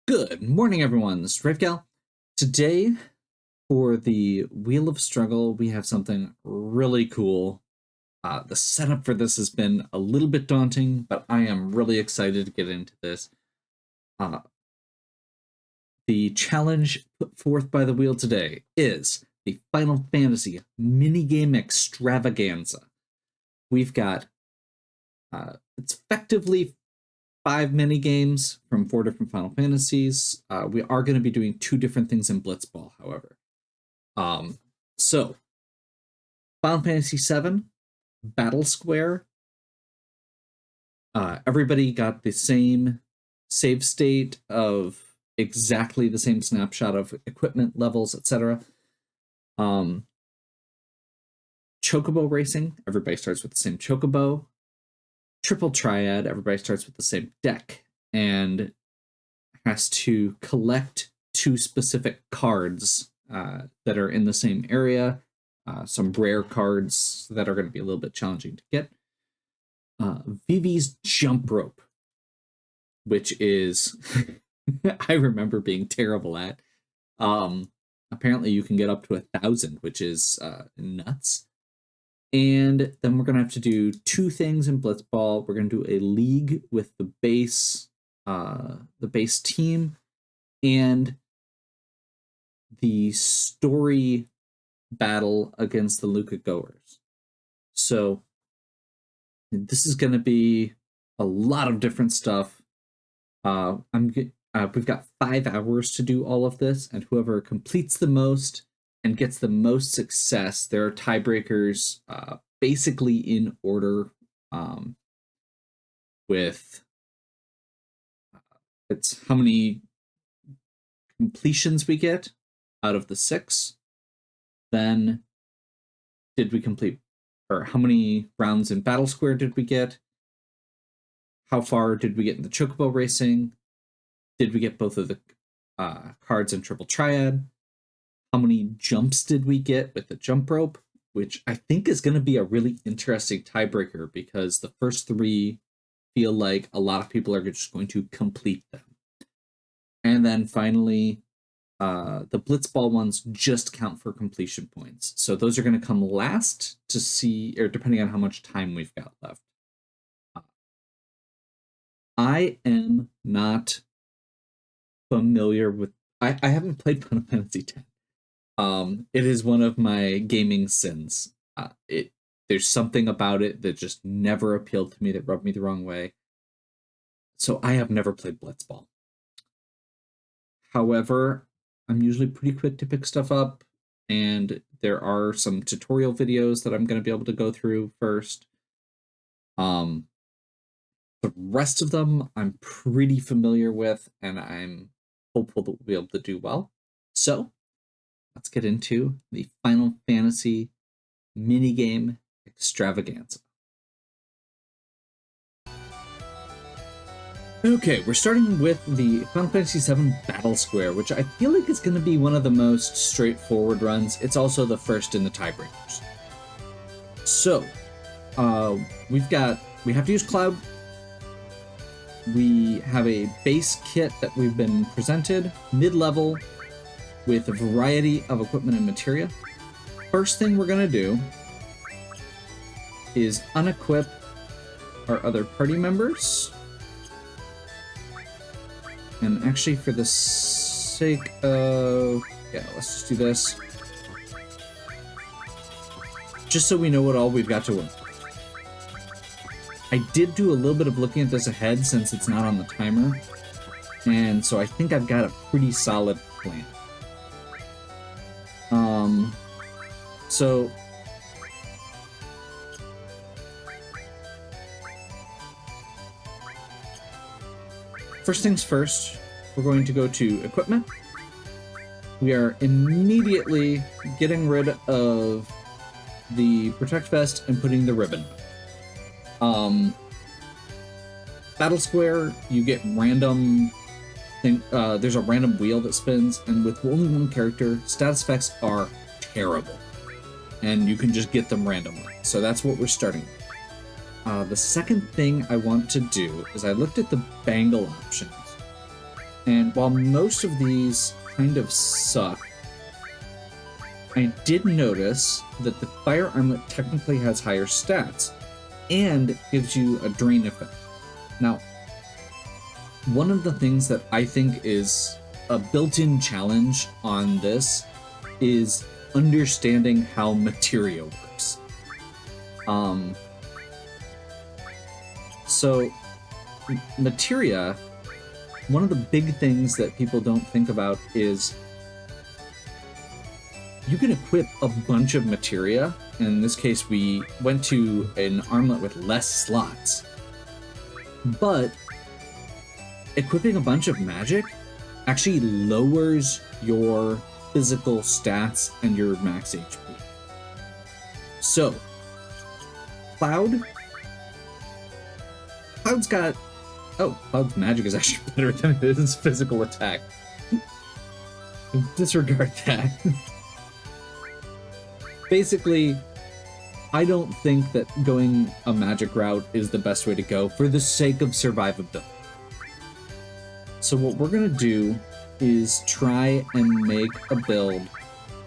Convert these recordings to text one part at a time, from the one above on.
Good morning, everyone. This is Ravegal. Today, for the Wheel of Struggle, we have something really cool. The setup for this has been a little bit daunting, but I am really excited to get into this. The challenge put forth by the wheel today is the Final Fantasy Minigame Extravaganza. We've got, it's effectively 5 mini games from 4 different Final Fantasies. We are going to be doing 2 different things in Blitzball, however. So, Final Fantasy VII, Battle Square. Everybody got the same save state of exactly the same snapshot of equipment levels, etc. Chocobo racing, everybody starts with the same Chocobo. Triple Triad, everybody starts with the same deck and has to collect 2 specific cards that are in the same area. Some rare cards that are going to be a little bit challenging to get. Vivi's Jump Rope, which is I remember being terrible at. Apparently you can get up to 1,000, which is nuts. And then we're going to have to do 2 things in Blitzball. We're going to do a league with the base team and the story battle against the Luca Goers. So this is going to be a lot of different stuff. We've got 5 hours to do all of this, and whoever completes the most and gets the most success, there are tiebreakers basically in order with it's how many completions we get out of the 6. Then did we complete, or how many rounds in Battle Square did we get? How far did we get in the Chocobo racing? Did we get both of the cards in Triple Triad? How many jumps did we get with the jump rope? Which I think is going to be a really interesting tiebreaker because the first 3 feel like a lot of people are just going to complete them. And then finally, the Blitzball ones just count for completion points. So those are going to come last to see, or depending on how much time we've got left. I am not familiar with, I haven't played Final Fantasy X. It is one of my gaming sins. There's something about it that just never appealed to me, that rubbed me the wrong way. So I have never played Blitzball. However, I'm usually pretty quick to pick stuff up, and there are some tutorial videos that I'm going to be able to go through first. The rest of them I'm pretty familiar with, and I'm hopeful that we'll be able to do well. So let's get into the Final Fantasy Minigame Extravaganza. Okay, we're starting with the Final Fantasy VII Battle Square, which I feel like is going to be one of the most straightforward runs. It's also the first in the tiebreakers. So, we have to use Cloud. We have a base kit that we've been presented, mid-level, with a variety of equipment and materia. First thing we're going to do is unequip our other party members. And actually, for the sake of... yeah, let's just do this. Just so we know what all we've got to work. I did do a little bit of looking at this ahead since it's not on the timer. And so I think I've got a pretty solid plan. So first things first, we're going to go to equipment. We are immediately getting rid of the Protect Vest and putting the ribbon. Battle Square, you get random thing. There's a random wheel that spins, and with only 1 character, status effects are terrible, and you can just get them randomly. So that's what we're starting with. The second thing I want to do is I looked at the bangle options, And while most of these kind of suck, I did notice that the Fire Armlet technically has higher stats and gives you a drain effect. Now, one of the things that I think is a built-in challenge on this is understanding how materia works. So materia, one of the big things that people don't think about is you can equip a bunch of materia. In this case, we went to an armlet with less slots. But equipping a bunch of magic actually lowers your physical stats and your max HP. So, Cloud's got... Oh, Cloud's magic is actually better than his physical attack. Disregard that. Basically, I don't think that going a magic route is the best way to go for the sake of survivability. So what we're going to do is try and make a build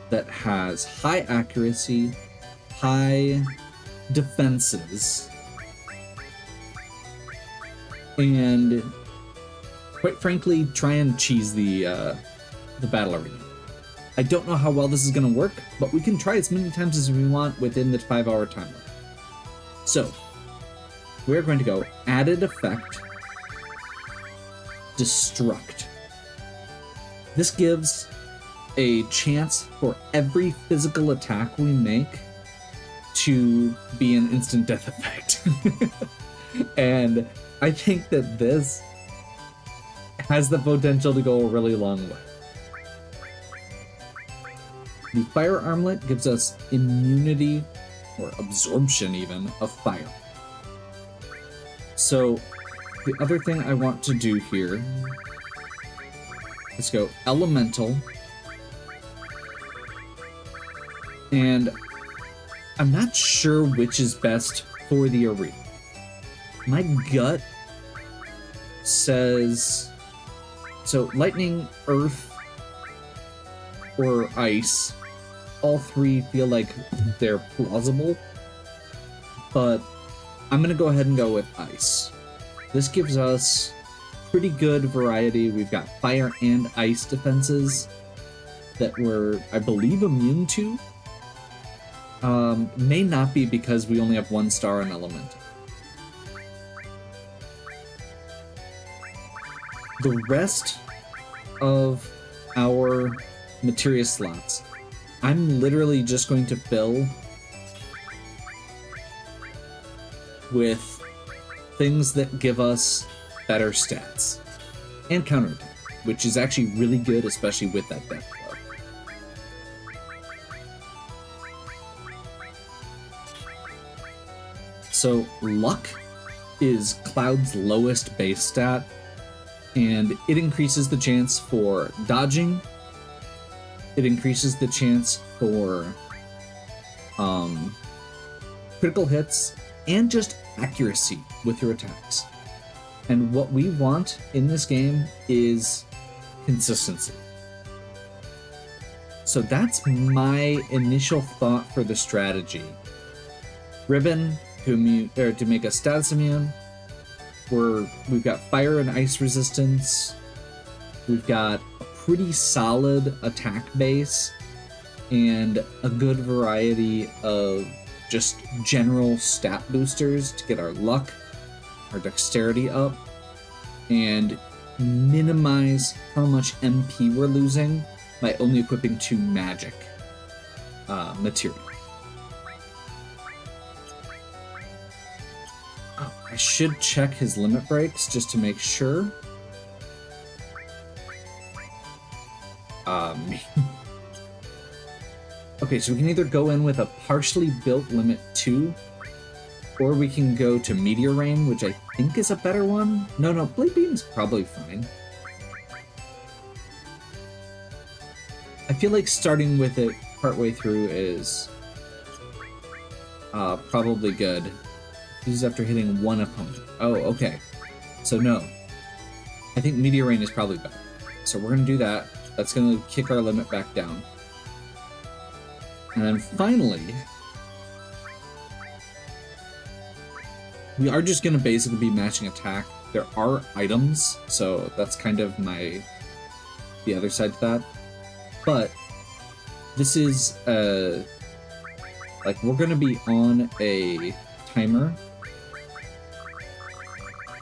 that has high accuracy, high defenses, and quite frankly, try and cheese the battle arena. I don't know how well this is going to work, but we can try as many times as we want within the 5-hour time limit. So, we're going to go added effect, destruct. This gives a chance for every physical attack we make to be an instant death effect. And I think that this has the potential to go a really long way. The Fire Armlet gives us immunity, or absorption even, of fire. So, the other thing I want to do here is go Elemental. And I'm not sure which is best for the arena. My gut says... So, Lightning, Earth, or Ice... all three feel like they're plausible, but I'm gonna go ahead and go with Ice. This gives us pretty good variety. We've got fire and ice defenses that we're, I believe, immune to. May not be because we only have 1 star in Elemental. The rest of our materia slots, I'm literally just going to fill with things that give us better stats and counterattack, which is actually really good, especially with that death blow. So luck is Cloud's lowest base stat, and it increases the chance for dodging. It increases the chance for critical hits and just accuracy with your attacks. And what we want in this game is consistency. So that's my initial thought for the strategy. Ribbon to make us status immune. We've got fire and ice resistance. We've got a pretty solid attack base and a good variety of just general stat boosters to get our luck, our dexterity up, and minimize how much MP we're losing by only equipping 2 magic material. Oh, I should check his limit breaks just to make sure. Okay, so we can either go in with a partially built limit 2, or we can go to Meteor Rain, which I think is a better one. No, Blade Beam's probably fine. I feel like starting with it partway through is probably good. This is after hitting 1 opponent. Oh, okay. So no. I think Meteor Rain is probably better. So we're going to do that. That's going to kick our limit back down. And then finally, we are just going to basically be matching attack. There are items, so that's kind of the other side to that. But this is, like, we're going to be on a timer.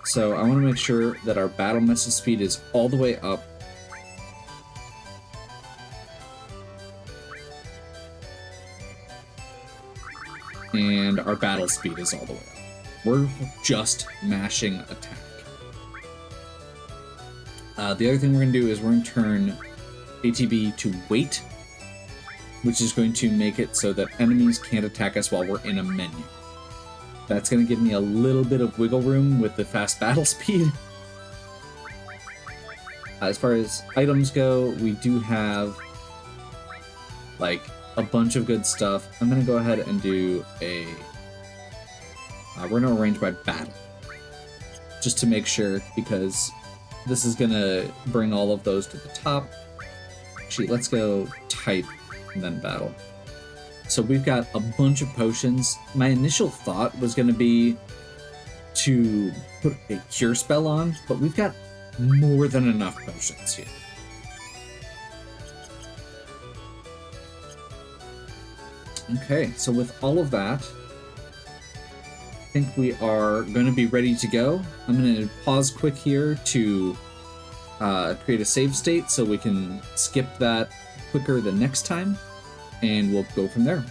So I want to make sure that our battle message speed is all the way up. And our battle speed is all the way up. We're just mashing attack. The other thing we're going to do is we're going to turn ATB to wait, which is going to make it so that enemies can't attack us while we're in a menu. That's going to give me a little bit of wiggle room with the fast battle speed. As far as items go, we do have like a bunch of good stuff. I'm going to go ahead and do a... we're going to arrange by battle, just to make sure, because this is going to bring all of those to the top. Actually, let's go type and then battle. So we've got a bunch of potions. My initial thought was going to be to put a cure spell on, but we've got more than enough potions here. Okay, so with all of that, I think we are going to be ready to go. I'm going to pause quick here to create a save state so we can skip that quicker the next time, and we'll go from there.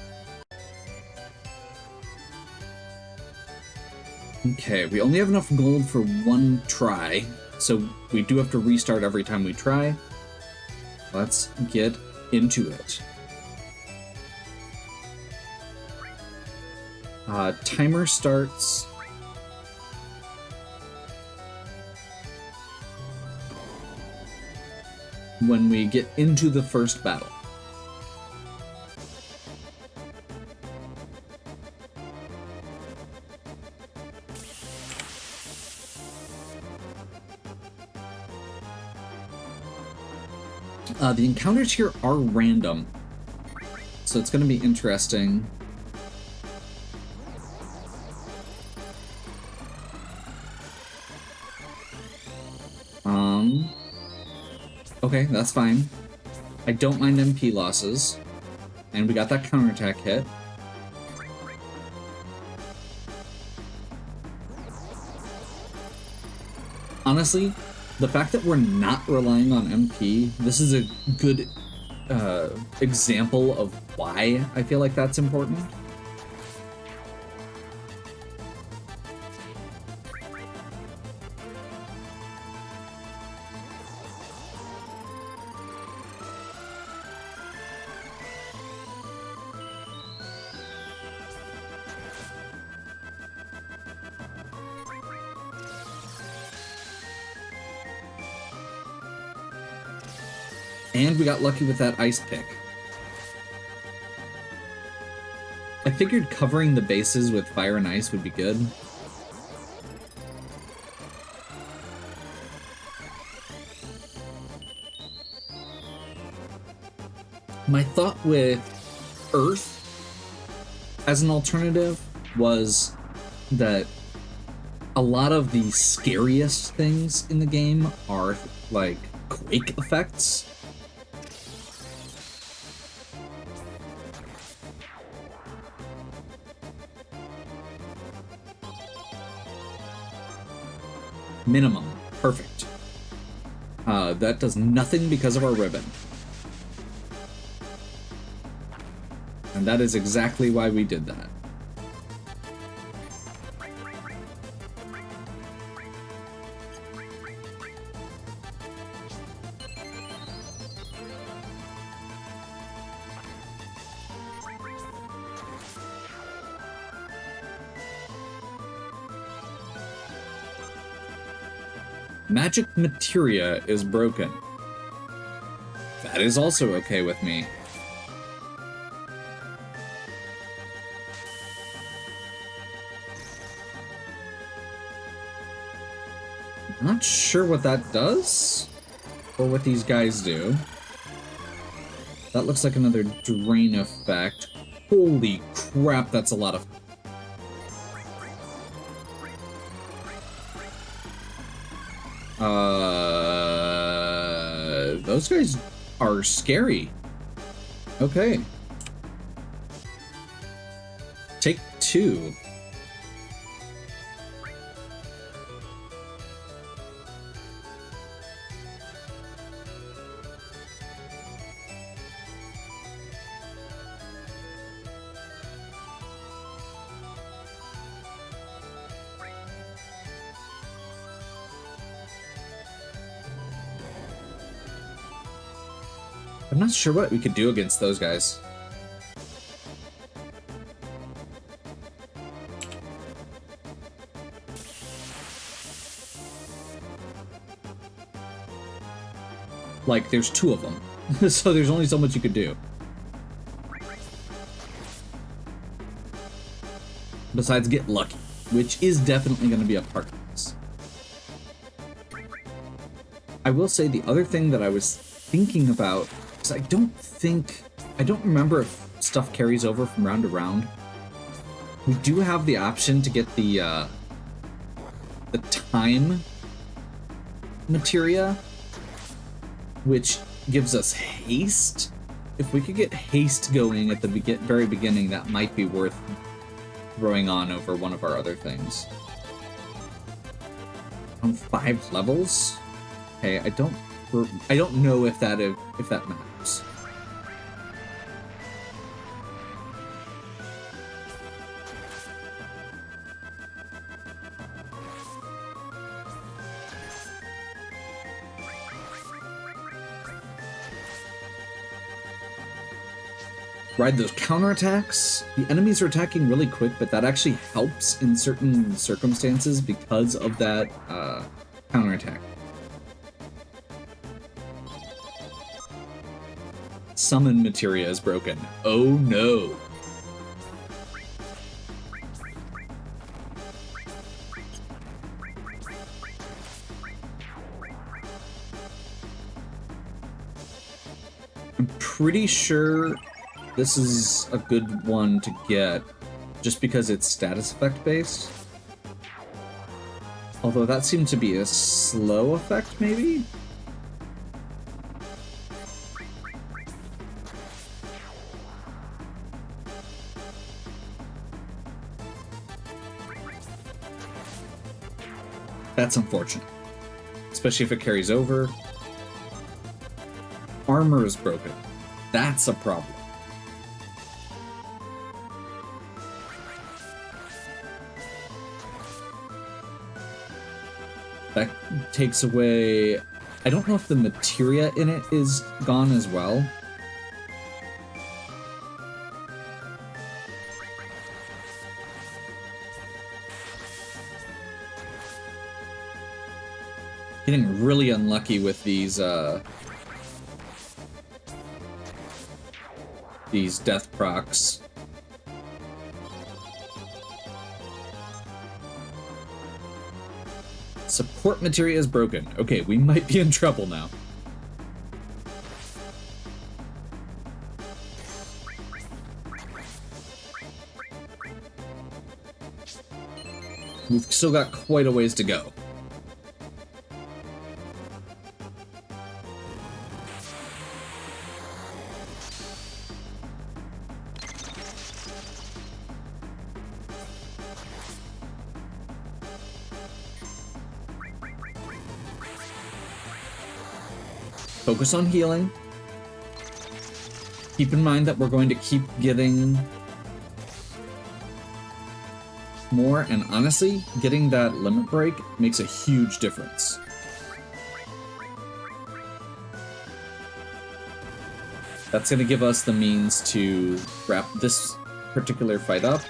Okay, we only have enough gold for one try, so we do have to restart every time we try. Let's get into it. Timer starts when we get into the first battle. The encounters here are random, so it's going to be interesting. Okay, that's fine. I don't mind MP losses. And we got that counterattack hit. Honestly, the fact that we're not relying on MP, this is a good example of why I feel like that's important. And we got lucky with that ice pick. I figured covering the bases with fire and ice would be good. My thought with Earth as an alternative was that a lot of the scariest things in the game are like quake effects. Minimum. Perfect. That does nothing because of our ribbon. And that is exactly why we did that. Magic materia is broken. That is also okay with me. Not sure what that does. for what these guys do. That looks like another drain effect. Holy crap, that's a lot of... Those guys are scary. Okay. Take 2. I'm not sure what we could do against those guys. Like, there's 2 of them, so there's only so much you could do. Besides get lucky, which is definitely going to be a part of this. I will say the other thing that I was thinking about, because I don't remember if stuff carries over from round to round. We do have the option to get the time materia, which gives us haste. If we could get haste going at the very beginning, that might be worth throwing on over one of our other things. On 5 levels? Okay, I don't know if that matters. Ride those counterattacks. The enemies are attacking really quick, but that actually helps in certain circumstances because of that counterattack. Summon materia is broken. Oh no. I'm pretty sure this is a good one to get just because it's status effect based. Although that seemed to be a slow effect, maybe? That's unfortunate. Especially if it carries over. Armor is broken. That's a problem. That takes away... I don't know if the materia in it is gone as well. Getting really unlucky with these death procs. Support materia is broken. Okay, we might be in trouble now. We've still got quite a ways to go. Focus on healing. Keep in mind that we're going to keep getting more, and honestly, getting that limit break makes a huge difference. That's going to give us the means to wrap this particular fight up.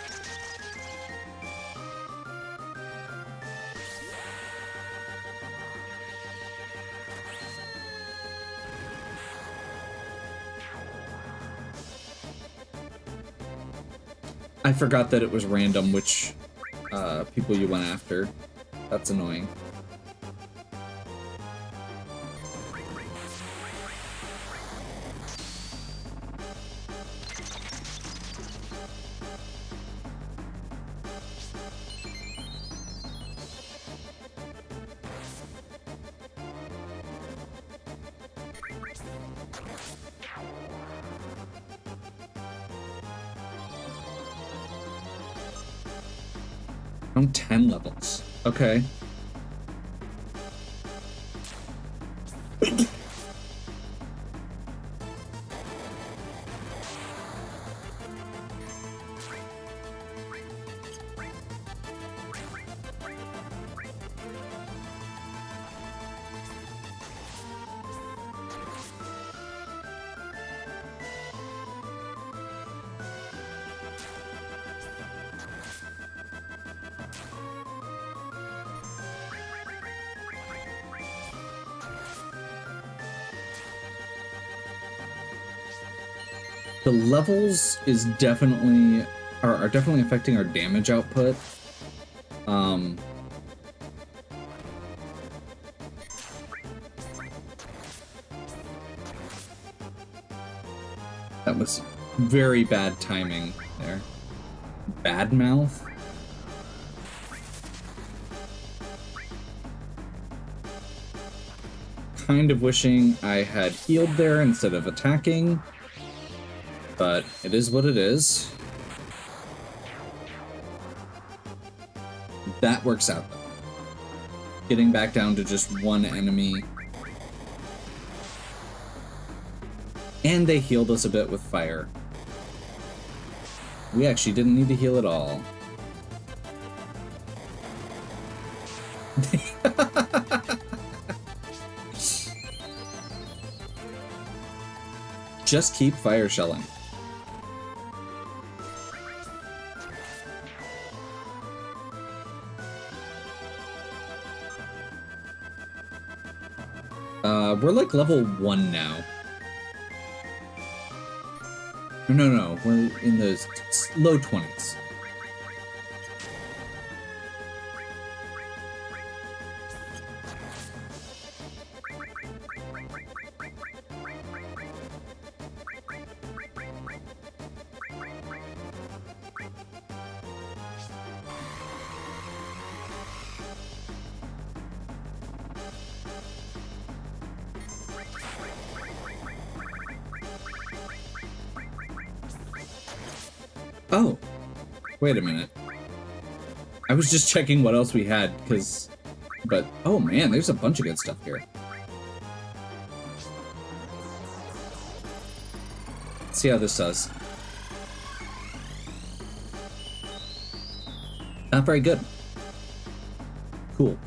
I forgot that it was random which people you went after. That's annoying. Around 10 levels. Okay. The levels is definitely are definitely affecting our damage output. That was very bad timing there. Bad mouth. Kind of wishing I had healed there instead of attacking. But it is what it is. That works out, though. Getting back down to just one enemy. And they healed us a bit with fire. We actually didn't need to heal at all. Just keep fire shelling. We're like level 1 now. No, we're in the low 20s. Oh, wait a minute. I was just checking what else we had, but, oh man, there's a bunch of good stuff here. Let's see how this does. Not very good. Cool.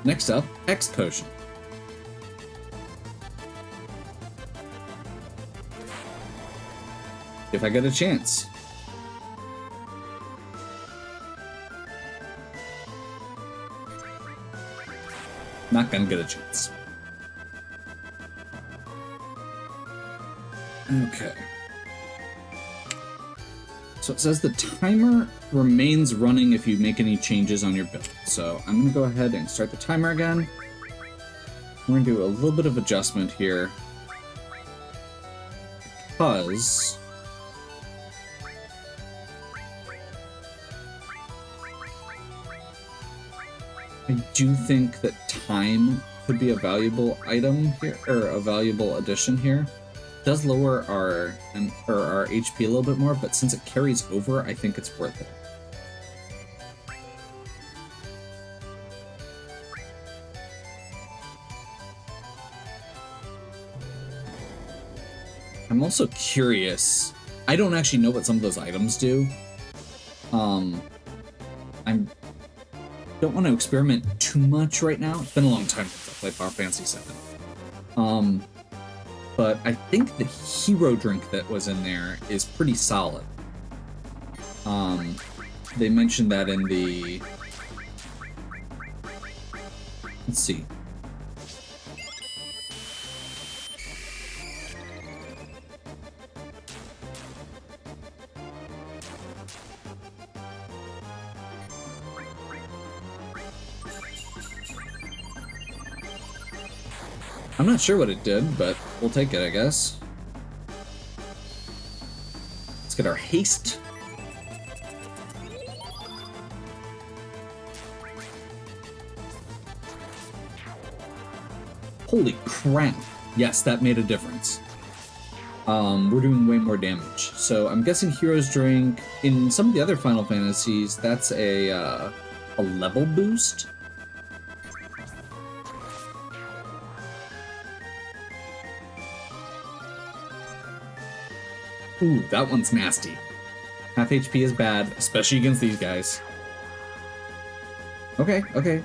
Next up, X Potion. If I get a chance. Not gonna get a chance. Okay. So it says the timer remains running if you make any changes on your build. So I'm gonna go ahead and start the timer again. We're gonna do a little bit of adjustment here. Because I do think that time could be a valuable item here, or a valuable addition here. It does lower our HP a little bit more, but since it carries over, I think it's worth it. I'm also curious. I don't actually know what some of those items do. Don't want to experiment too much right now. It's been a long time since I played Final Fantasy VII. But I think the hero drink that was in there is pretty solid. They mentioned that in the... Let's see. I'm not sure what it did, but we'll take it, I guess. Let's get our haste. Holy crap. Yes, that made a difference. we're doing way more damage. So I'm guessing Hero's Drink, in some of the other Final Fantasies, that's a level boost. Ooh, that one's nasty. Half HP is bad, especially against these guys. Okay, okay.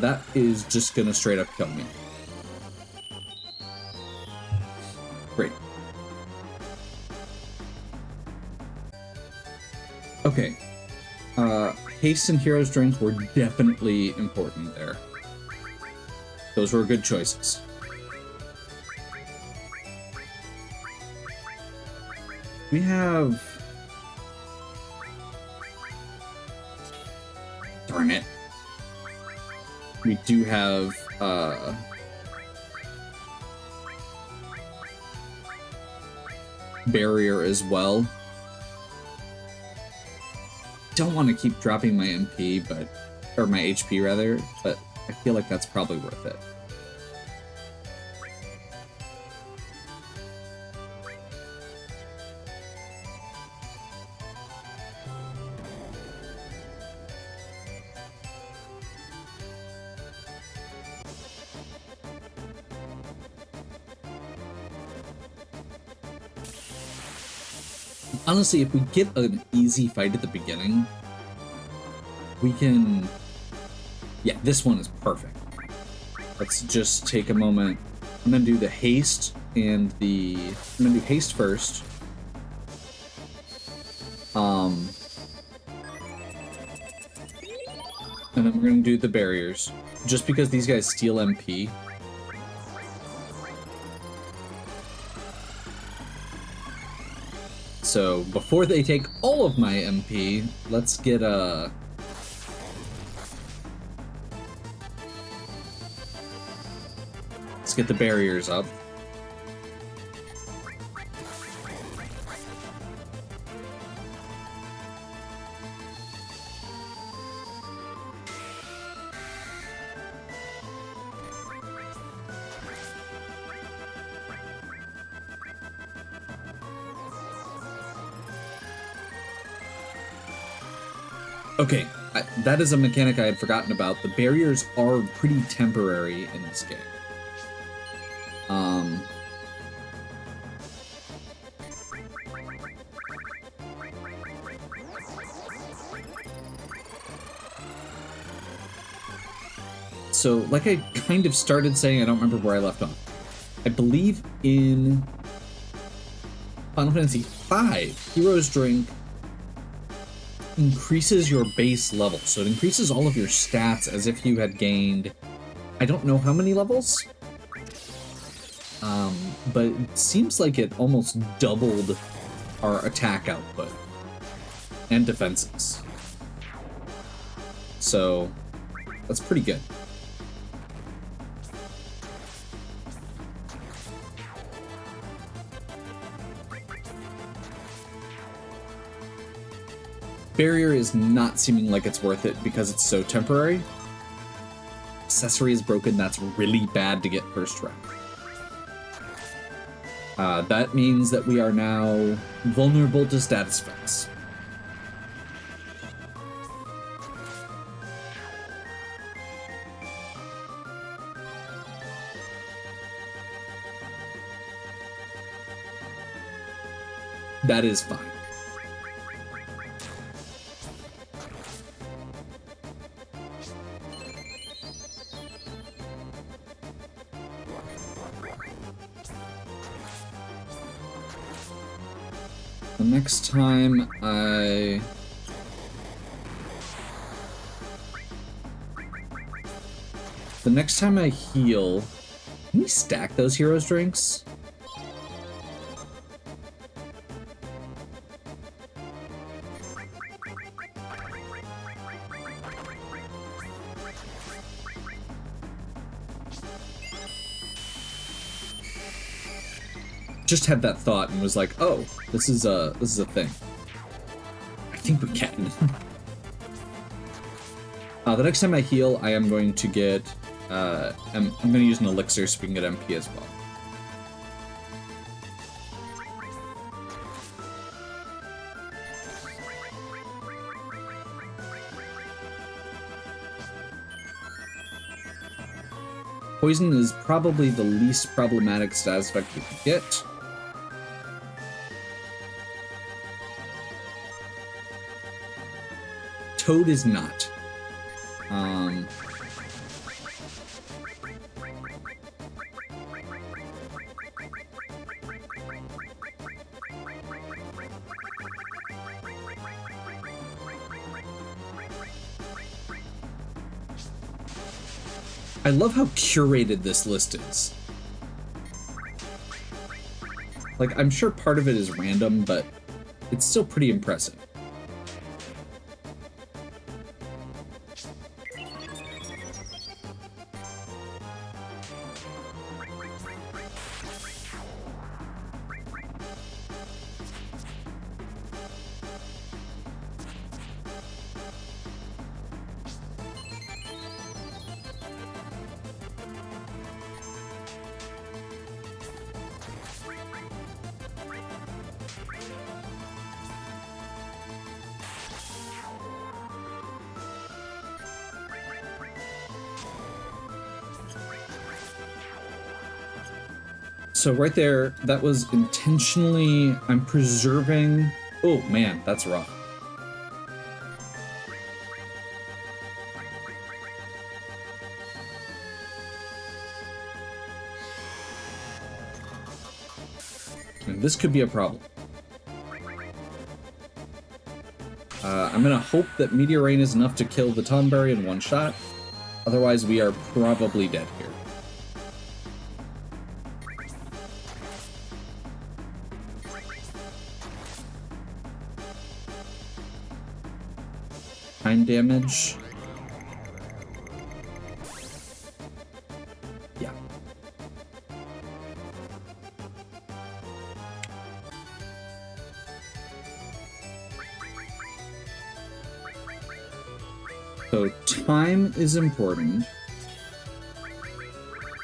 That is just gonna straight up kill me. Great. Okay. Haste and Hero's Drink were definitely important there. Those were good choices. We have... Darn it. We do have, barrier as well. Don't want to keep dropping my MP, or my HP rather, but I feel like that's probably worth it. Honestly, if we get an easy fight at the beginning, we can... Yeah, this one is perfect. Let's just take a moment. I'm going to do the haste and the... I'm going to do haste first. And then we're going to do the barriers. Just because these guys steal MP. So before they take all of my MP, let's get let's get the barriers up. Okay, that is a mechanic I had forgotten about. The barriers are pretty temporary in this game. So, like I kind of started saying, I don't remember where I left off. I believe in Final Fantasy V, Hero's Drink increases your base level. So it increases all of your stats as if you had gained, I don't know how many levels, but it seems like it almost doubled our attack output and defenses. So that's pretty good. Barrier is not seeming like it's worth it because it's so temporary. Accessory is broken, that's really bad to get first round. That means that we are now vulnerable to status effects. That is fine. The next time I heal, can we stack those Hero's Drinks? Just had that thought and was like, oh, this is a thing. I think we can. The next time I heal, I am going to get I'm going to use an elixir so we can get MP as well. Poison is probably the least problematic status effect we could get. Toad is not. I love how curated this list is. Like, I'm sure part of it is random, but it's still pretty impressive. So right there, that was intentionally, I'm preserving. Oh man, that's rough. And this could be a problem. I'm gonna hope that Meteor Rain is enough to kill the Tonberry in one shot. Otherwise, we are probably dead here. Time damage. Yeah. So time is important.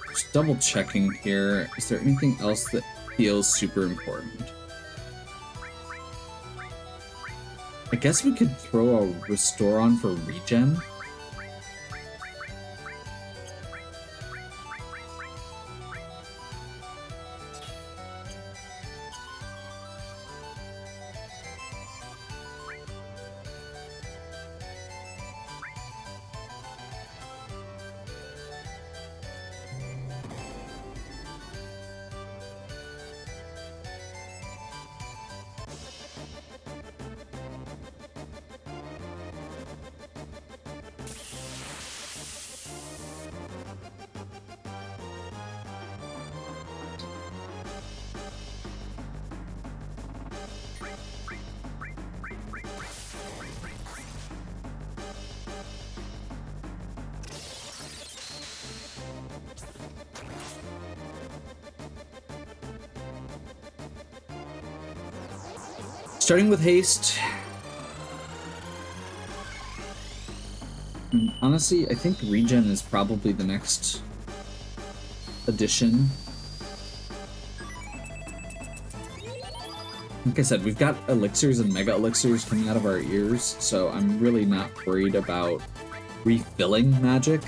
Just double checking here. Is there anything else that feels super important? I guess we could throw a restore on for regen. Starting with haste. And honestly, I think regen is probably the next addition. Like I said, we've got elixirs and mega elixirs coming out of our ears, so I'm really not worried about refilling magic.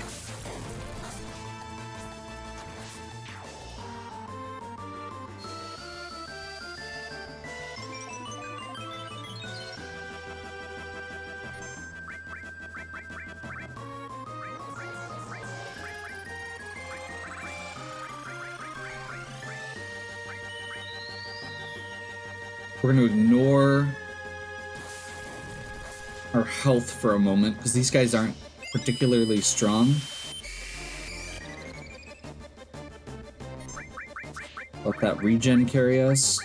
We're going to ignore our health for a moment, because these guys aren't particularly strong. Let that regen carry us.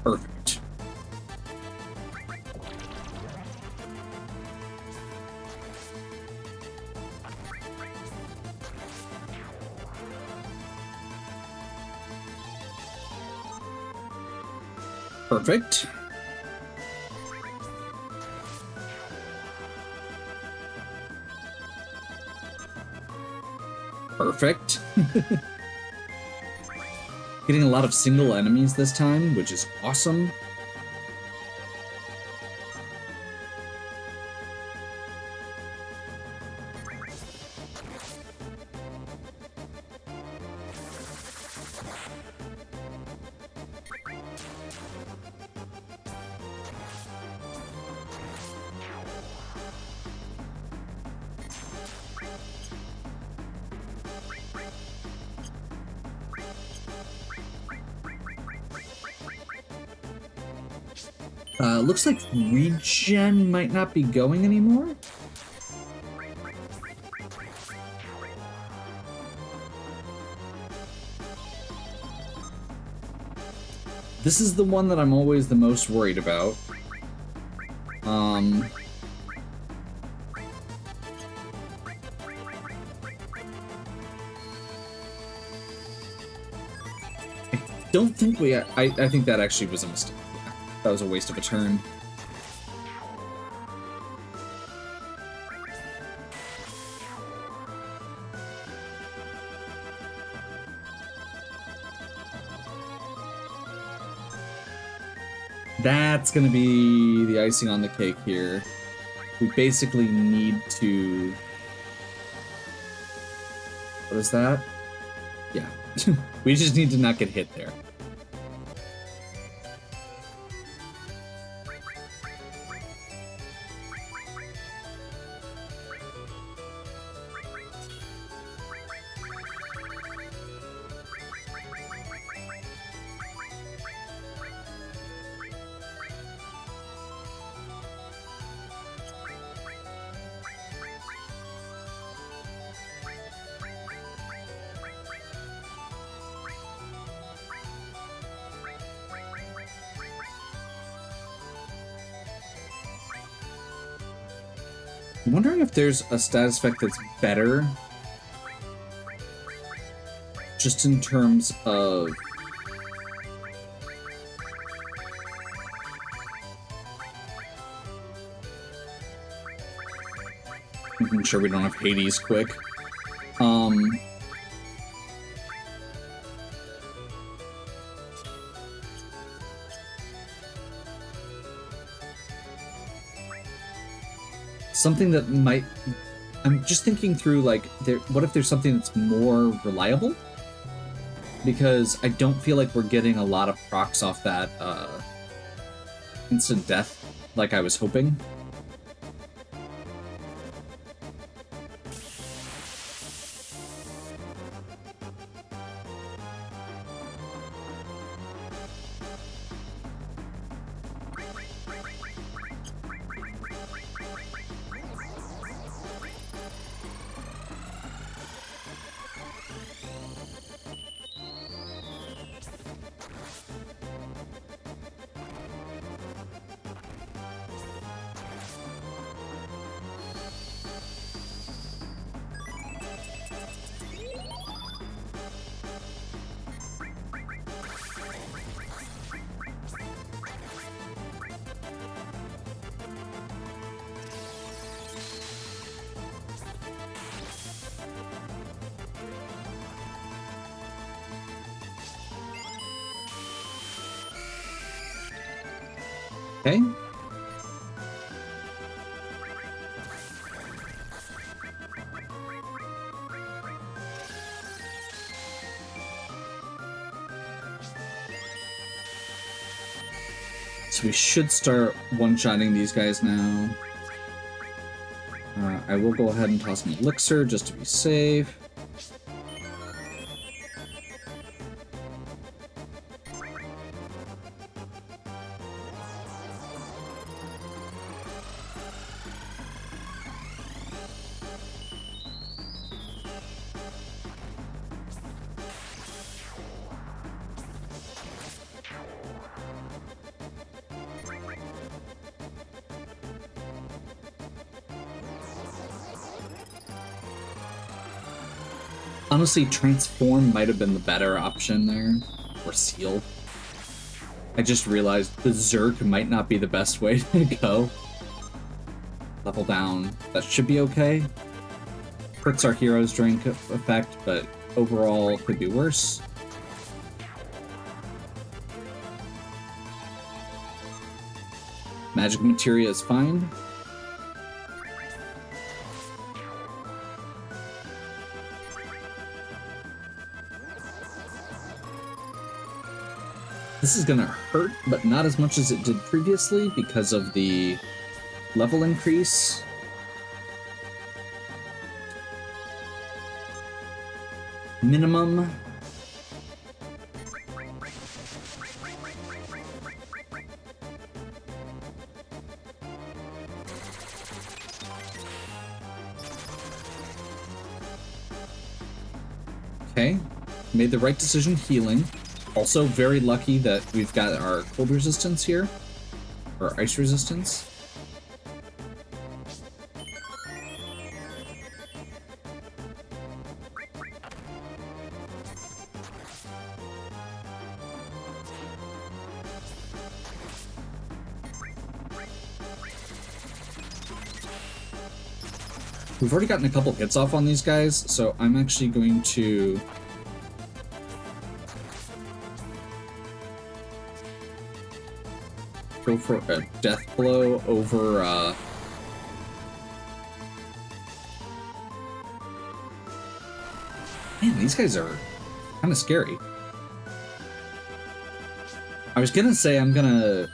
Perfect. Perfect. Perfect. Getting a lot of single enemies this time, which is awesome. Looks like regen might not be going anymore. This is the one that I'm always the most worried about. I don't think we... I think that actually was a mistake. That was a waste of a turn. That's gonna be the icing on the cake here. We basically need to... What is that? Yeah. We just need to not get hit there. I'm wondering if there's a status effect that's better, just in terms of making sure we don't have Hades quick. Something that might... I'm just thinking through, like, what if there's something that's more reliable? Because I don't feel like we're getting a lot of procs off that instant death like I was hoping. Okay. So we should start one-shotting these guys now. I will go ahead and toss an elixir just to be safe. Honestly, transform might have been the better option there, or seal. I just realized berserk might not be the best way to go. Level down, that should be okay. Hurts our hero's drink effect, but overall could be worse. Magic materia is fine. This is gonna hurt, but not as much as it did previously because of the level increase. Minimum. Okay, made the right decision healing. Also very lucky that we've got our cold resistance here, or ice resistance. We've already gotten a couple hits off on these guys, so I'm actually going to go for a death blow over Man, these guys are kind of scary. I was gonna say I'm gonna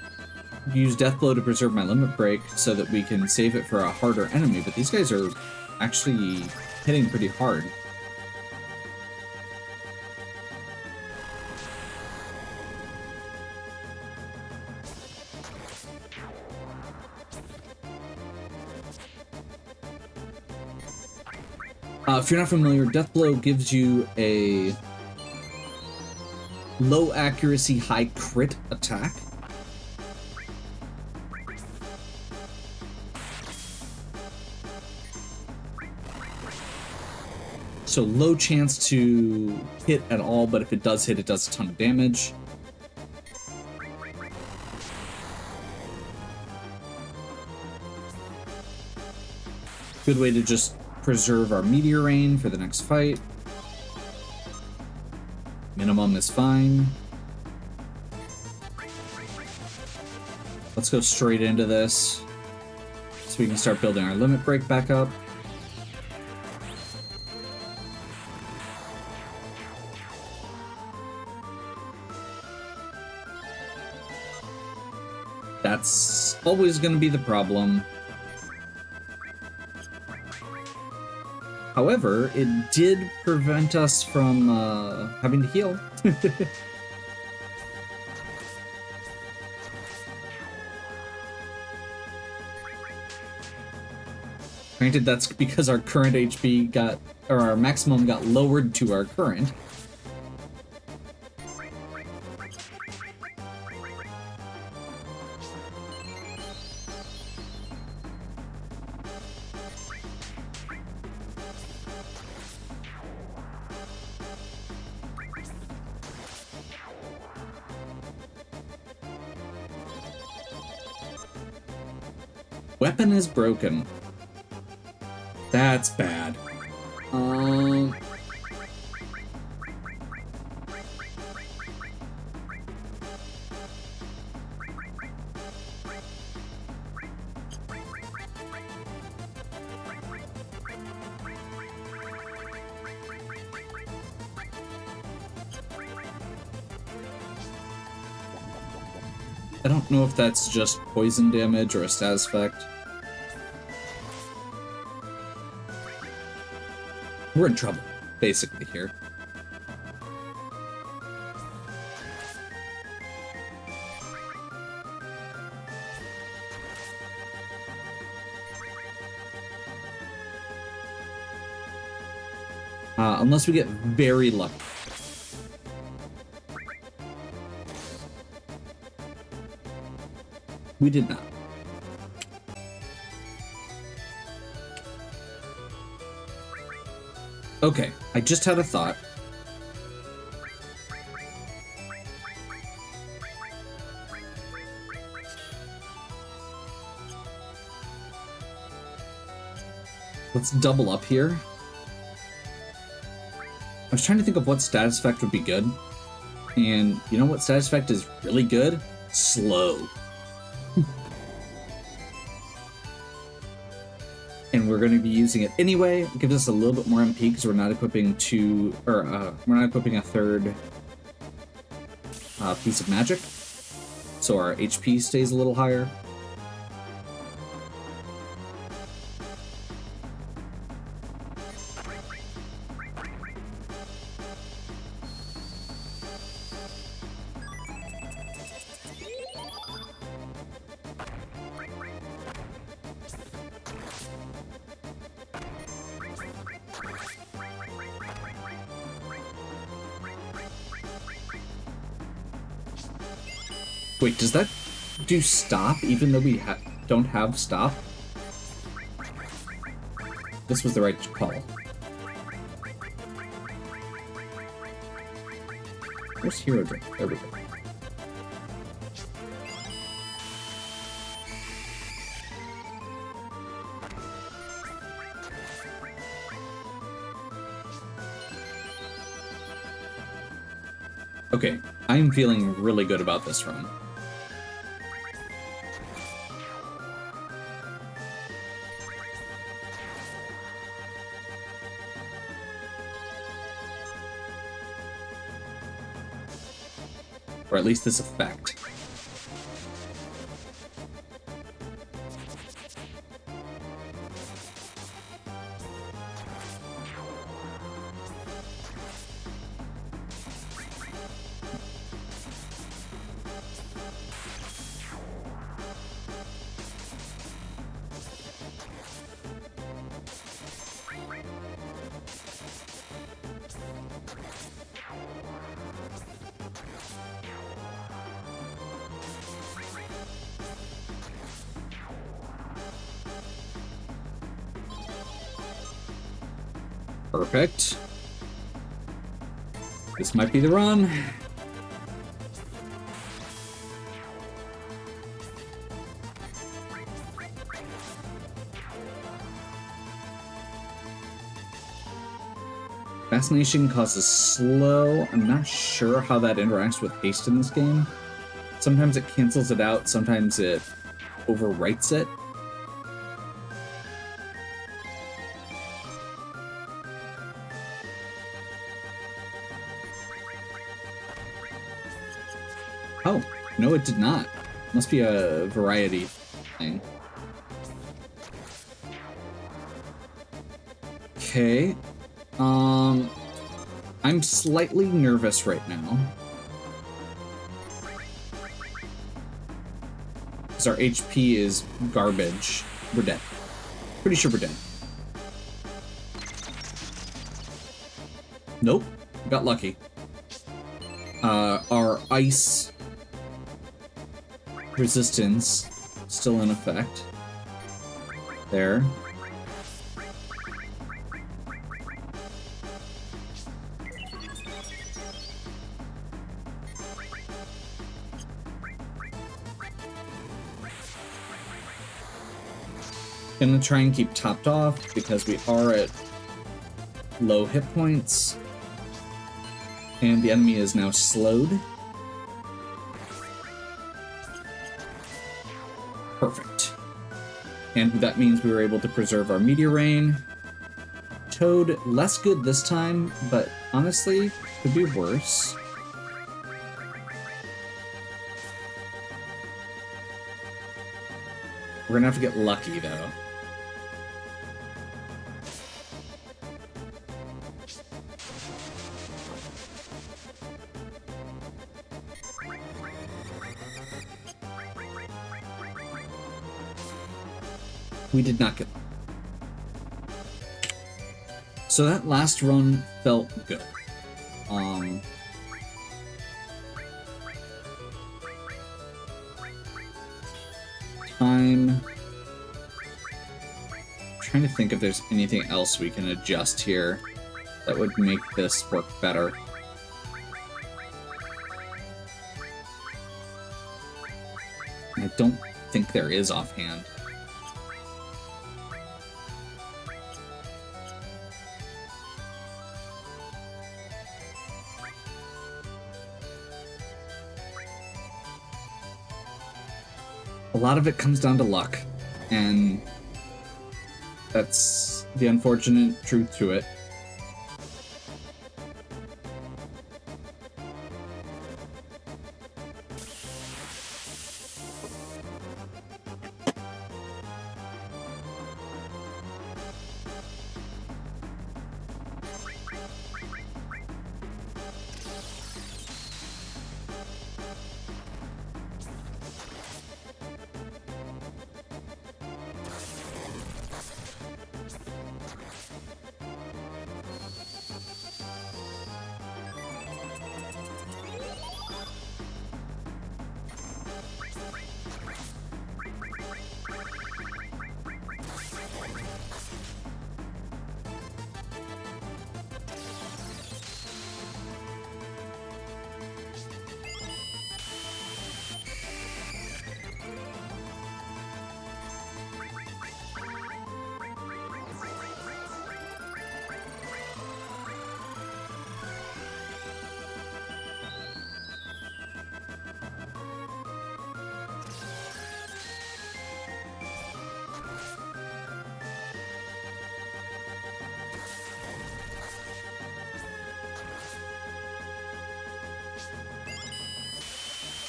use death blow to preserve my limit break so that we can save it for a harder enemy, but these guys are actually hitting pretty hard. If you're not familiar, death blow gives you a low accuracy, high crit attack. So low chance to hit at all, but if it does hit, it does a ton of damage. Good way to just preserve our meteor rain for the next fight. Minimum is fine. Let's go straight into this so we can start building our limit break back up. That's always going to be the problem. However, it did prevent us from having to heal. Granted, that's because our current HP got, or our maximum got lowered to our current. Weapon is broken. That's bad. I don't know if that's just poison damage or a status effect. We're in trouble, basically, here. Unless we get very lucky. We did not. Okay, I just had a thought. Let's double up here. I was trying to think of what status effect would be good. And you know what status effect is really good? Slow. And we're going to be using it anyway. It gives us a little bit more MP because we're not equipping we're not equipping a third piece of magic. So our HP stays a little higher. Wait, does that do stop even though we don't have stop? This was the right call. Where's Hero Drink? There we go. Okay, I'm feeling really good about this run. Or at least this effect. Perfect. This might be the run. Fascination causes slow. I'm not sure how that interacts with haste in this game. Sometimes it cancels it out, sometimes it overwrites it. Oh, no, it did not. Must be a variety thing. Okay. I'm slightly nervous right now. Because our HP is garbage. We're dead. Pretty sure we're dead. Nope. Got lucky. Our ice resistance still in effect. There. Gonna try and keep topped off because we are at low hit points. And the enemy is now slowed. Perfect. And that means we were able to preserve our Meteor Rain. Toad, less good this time, but honestly, could be worse. We're gonna have to get lucky, though. We did not get lucky. So that last run felt good. I'm trying to think if there's anything else we can adjust here. that would make this work better. I don't think there is offhand. A lot of it comes down to luck, and that's the unfortunate truth to it.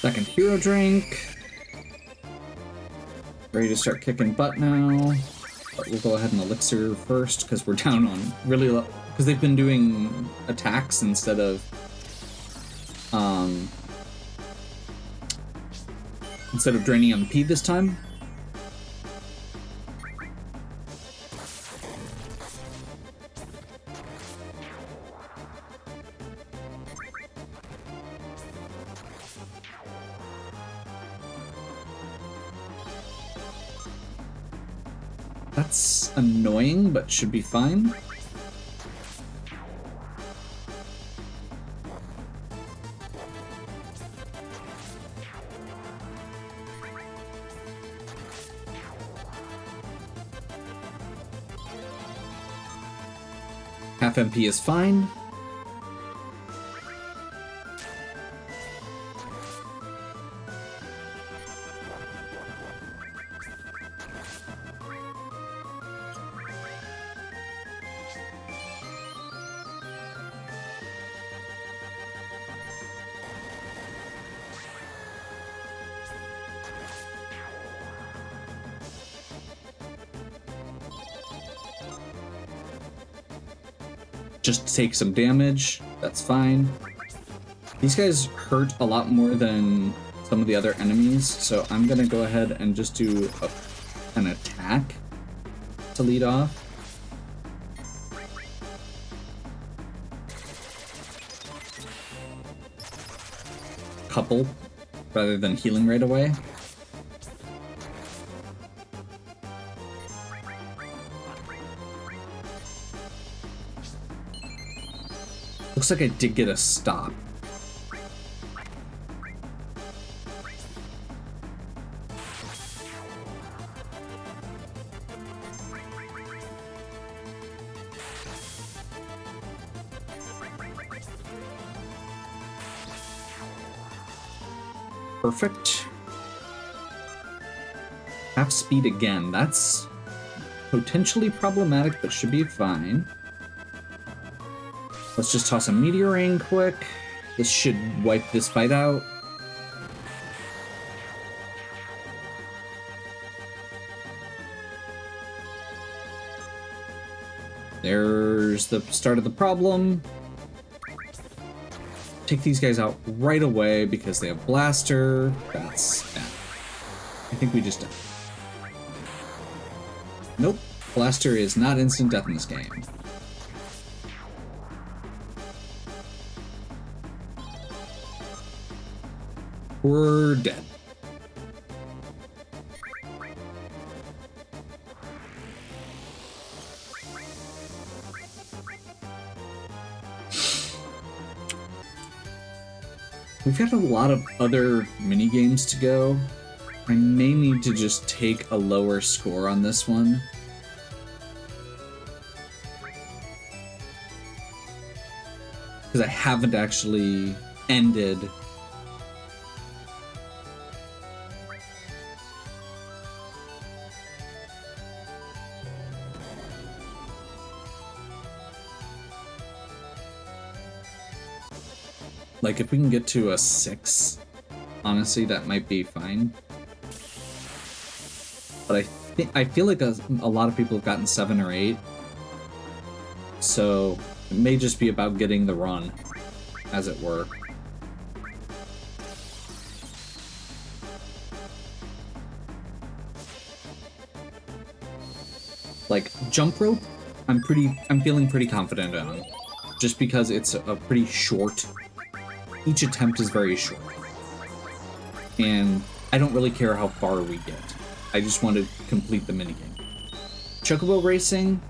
Second hero drink. Ready to start kicking butt now. But we'll go ahead and elixir first because we're down on really low. Because they've been doing attacks instead of draining MP this time. That's annoying, but should be fine. Half MP is fine. Just take some damage, that's fine. These guys hurt a lot more than some of the other enemies, so I'm gonna go ahead and just do an attack to lead off. Couple, rather than healing right away. Looks like I did get a stop. Perfect. Half speed again. That's potentially problematic, but should be fine. Let's just toss a meteor ring quick. This should wipe this fight out. There's the start of the problem. Take these guys out right away because they have blaster. That's bad. I think we just... Nope. Blaster is not instant death in this game. We're dead. We've got a lot of other mini games to go. I may need to just take a lower score on this one. Because I haven't actually ended like if we can get to a 6, honestly that might be fine. But I feel like a lot of people have gotten 7 or 8. So it may just be about getting the run, as it were. Like jump rope, I'm feeling pretty confident on, just because it's a pretty short. Each attempt is very short, and I don't really care how far we get. I just want to complete the minigame. Chocobo racing,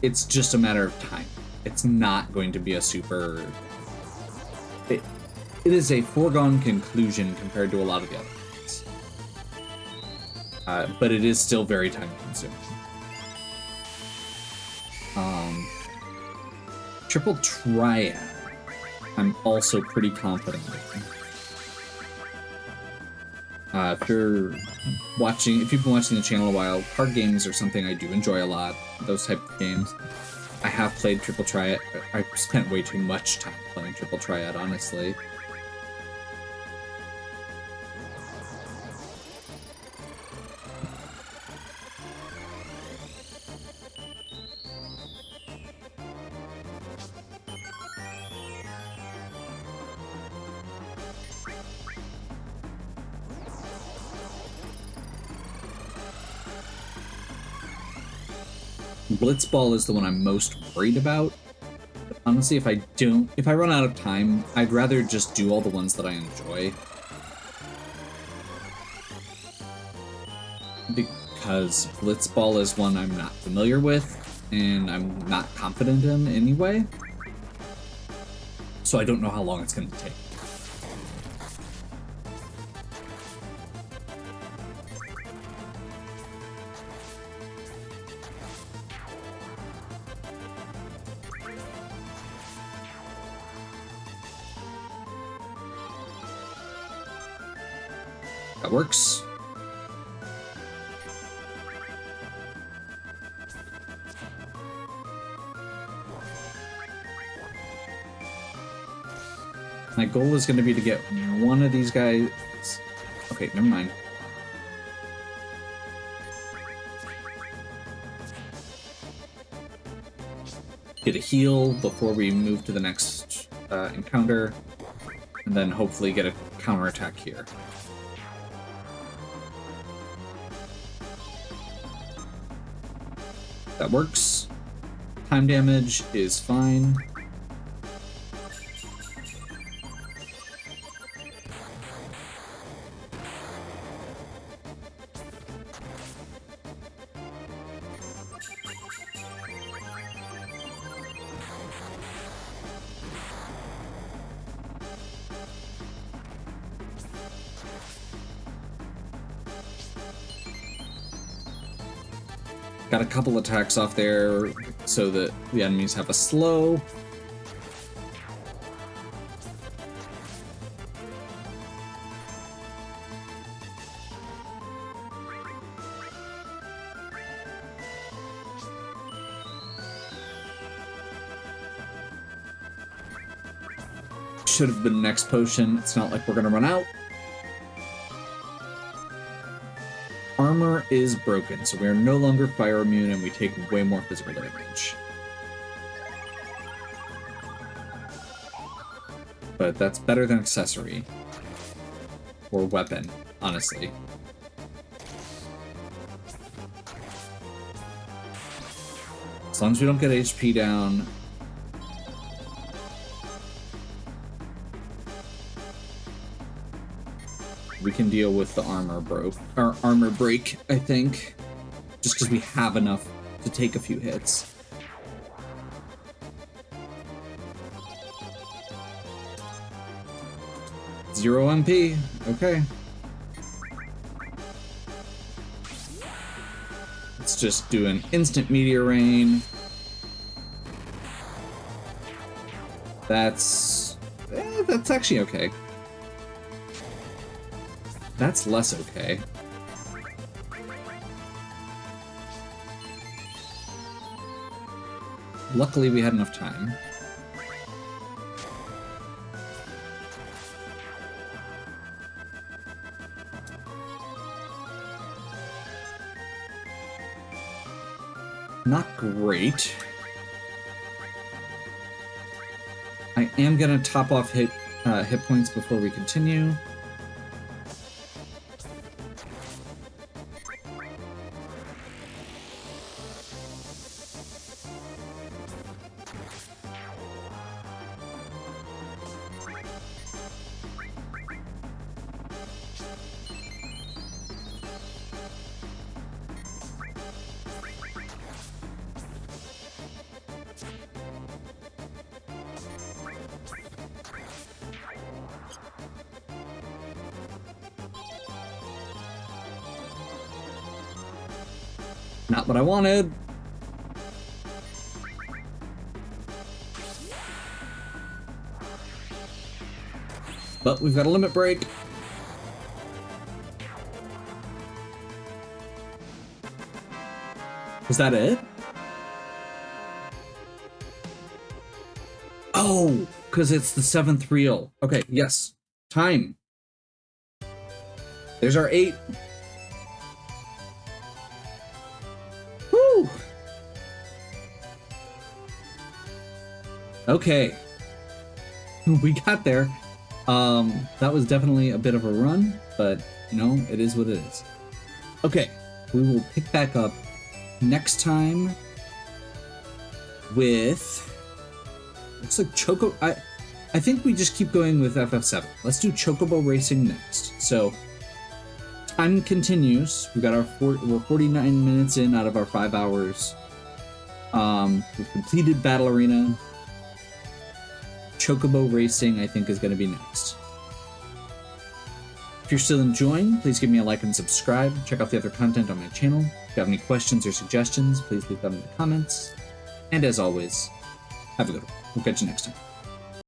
it's just a matter of time. It's not going to be a super... It is a foregone conclusion compared to a lot of the other ones. But it is still very time consuming. Triple Triad, I'm also pretty confident in. If you've been watching the channel a while, card games are something I do enjoy a lot. Those type of games. I have played Triple Triad. I spent way too much time playing Triple Triad, honestly. Blitzball is the one I'm most worried about. But honestly, if I run out of time, I'd rather just do all the ones that I enjoy. Because Blitzball is one I'm not familiar with, and I'm not confident in anyway. So I don't know how long it's going to take. That works. My goal is going to be to get one of these guys. Okay, never mind. Get a heal before we move to the next encounter, and then hopefully get a counterattack here. That works. Time damage is fine. Got a couple attacks off there so that the enemies have a slow. Should have been next potion. It's not like we're gonna run out. Armor is broken, so we are no longer fire immune and we take way more physical damage. But that's better than accessory. Or weapon, honestly. As long as we don't get HP down. We can deal with the armor break, I think. Just because we have enough to take a few hits. 0 MP. Okay. Let's just do an instant meteor rain. That's actually okay. That's less okay. Luckily, we had enough time. Not great. I am gonna top off hit points before we continue. Not what I wanted. But we've got a limit break. Was that it? Oh, because it's the 7th reel. Okay, yes. Time. There's our 8. Woo! Okay. We got there. That was definitely a bit of a run, but, you know, it is what it is. Okay, we will pick back up next time with... Looks like Choco... I think we just keep going with FF7. Let's do Chocobo Racing next. So, time continues. We got our we're 49 minutes in out of our 5 hours. We've completed Battle Arena. Chocobo Racing, I think, is going to be next. If you're still enjoying, please give me a like and subscribe. Check out the other content on my channel. If you have any questions or suggestions, please leave them in the comments. And as always, have a good one. We'll catch you next time.